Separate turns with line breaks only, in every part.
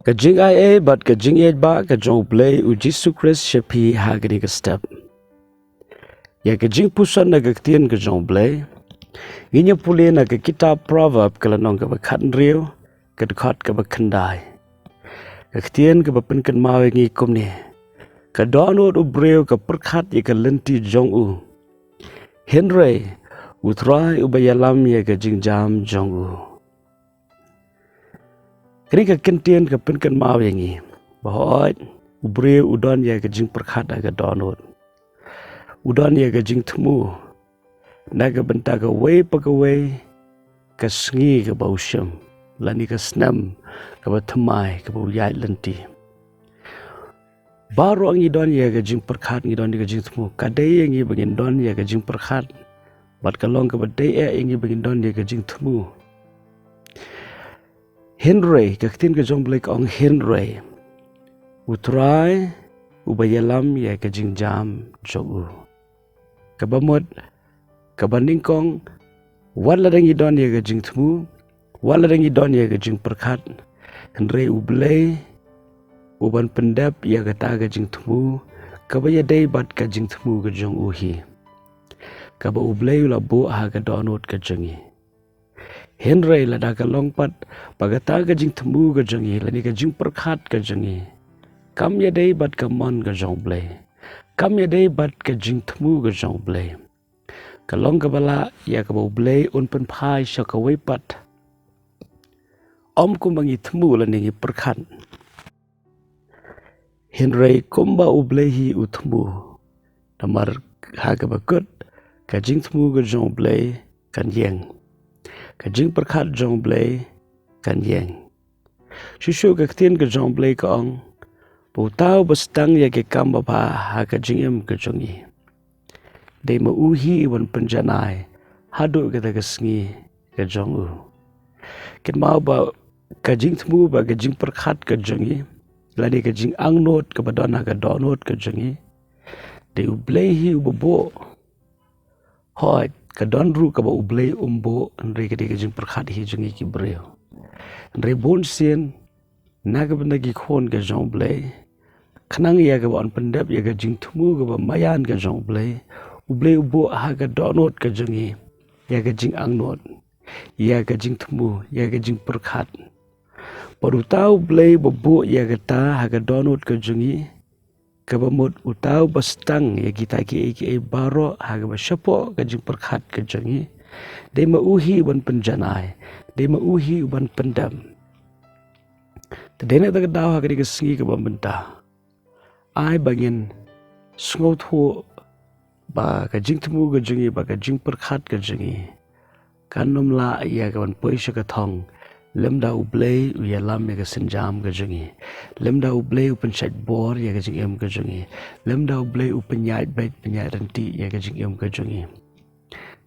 Kajing ai bat kajing ba kajong blei u Jesus Christ shepi hagani ka step. Ya jingpuson na ktien kajong blei. Ginya puli na kitab proverb kalanong ka bakhan riu kadkot ka bakhandai. Ktien ka bapenkan mawe ngi kumni. Ka donot u breu ka perkhat ya ka lenti jong u. Henry u Trai u ialam ya ka jingjam jong u. Kini ka kentien ka penkan mawe ngi. Bahot u breu u don ya ka jing perkhat ka donot. Udon ya ka jing temu. Naga benta ka way pagaway ka sngi ka bausyam. Lani ka snam ka batamay ka bauyay lenti. Baru ang idon ya ka jing perkhat ngidon ka jing temu. Kadai ang ibagin don ya ka jing perkhat. Bat kalong ka badai ang ibagin don ya ka jing temu. Henry ka ktien ka jong blei ka ong Henry. Utrai ubayalam ya ka jingjam jong u. Kabamot kabaningkong wala dang idon ya ka jing temu, wala dang idon ya ka jing perkhat. Henry U Blei uban pendap ya ka ta ka jing temu, kabaya day bat ka jing temu ka jong uhi. Kaba U Blei la bu ha ka donot ka jangi. Henry la da ka longpat pagata ka jing temu ka jangi, lani ka jing perkhat ka jangi. Kam ya day bat ka mon ka jong blei. Kam ya day bat ka jing temu ka jong blei. Kalong ka bala ya ka U Blei un pen phai sya ka weipat. Om ku mangi temu la ningi perkhat. Henry kumba U Blei hi u temu. Namar ha ka bakut ka jing temu ka jong blei kan yeng. Ka jing perkhat jong blei kan yeng. Shushu ka ktien ka jong blei ka ong. Putau bestang ya ke kam bapa ha ka jingem ka jongi. Day mauhi wan penjanai hadu kita kesngi ke jong u. Ken mau ba kajing temu ba kajing perkhat ke jongi. Lani kajing angnot ke badana ke donot ke jongi. Day U Blei hi ubebo. Hoi ke donru ke ba U Blei umbo. Nri ke kajing perkhat hi jongi ki breu. Nri bon sien naga benda ki khon ke jong blei. Kenang ya ke ba on pendap ya kajing temu ke ba mayan ke jong blei. U Blei ubo ha ka donot ka jongi. Ya ka jing angnot. Ya ka jing temu. Ya ka jing perkhat. Paru tau Blei bobo ya ka ta ha ka donot ka jongi. Ka bamut utau bastang ya kita ki baro ha ka basyapo ka jing perkhat ka jongi. Day mauhi ban penjanai. Day mauhi ban pendam. Tadena ta ka daw ha ka di ka sengi ka bambenta. Ai bangin sengot ho ba ka jing temu ka jongi ba ka jing perkhat ka jongi. Kanom la ya ka ban poisya ka thong. Lemda U Blei u ialam ya ka senjam ka jongi. Lemda U Blei u pensait bor ya ka jing em ka jongi. Lemda U Blei u penyait bait penyait renti ya ka jing em ka jongi.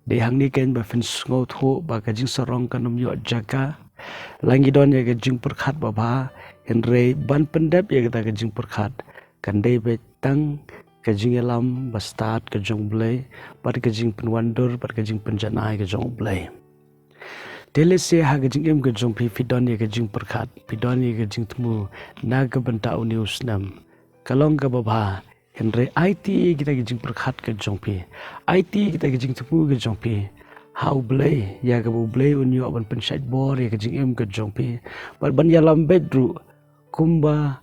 Day hang ni ken ba fen sngot ho ba ka jing sarong kanom yo jaka. Langi don ya ka jing perkhat ba ba. Henry ban pendap ya ka jing perkhat. Kan day bet tang ka jing ialam ba start ka jong blei. Bat ka jing penwandur bat ka jing penjanai ka jong blei. Tele se ha ka jing em ka jong pi fidon ya ka jing perkhat. Fidon ya ka jing temu na ka benta uni usnam. Kalong ka baba Henry IT kita ka jing perkhat ka jong pi. IT kita ka jing temu ka jong pi. Ha U Blei ya ka U Blei unyo ban pensait bor ya ka jing em ka jong pi. Bat ban ialam bedru kumba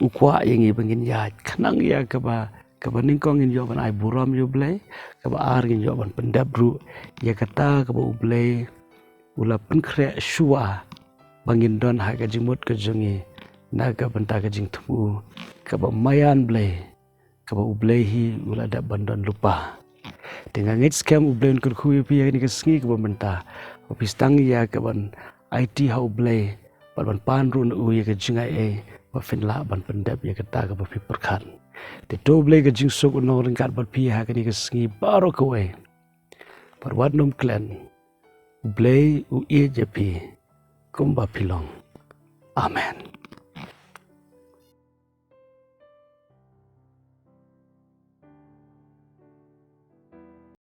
ukwa yang ibangin ya kenang ya ka ba ningkong in yo ban ai buram U Blei ka ba ar in yo ban pendabru ya kata ka ba U Blei ula penkre shua bangin don ha ka jimut ka jongi naga benta ka jing temu ka ba mayan Blei ka ba U Blei hi ula da bandon lupa dengan ngit scam U Blei kun khu pi ya ni ka sngi ka ba menta opistang ya ka ban IT ha U Blei ban pan run u ya ka jingai ba finla ban pendap ya kata ka ba pi perkhat. Te to Blei ka jing sok unong ringkat bat pi ha ka ni ka sngi baro ka we. Parwat nom klan. U Blei u e japi kumba pilong. Amen.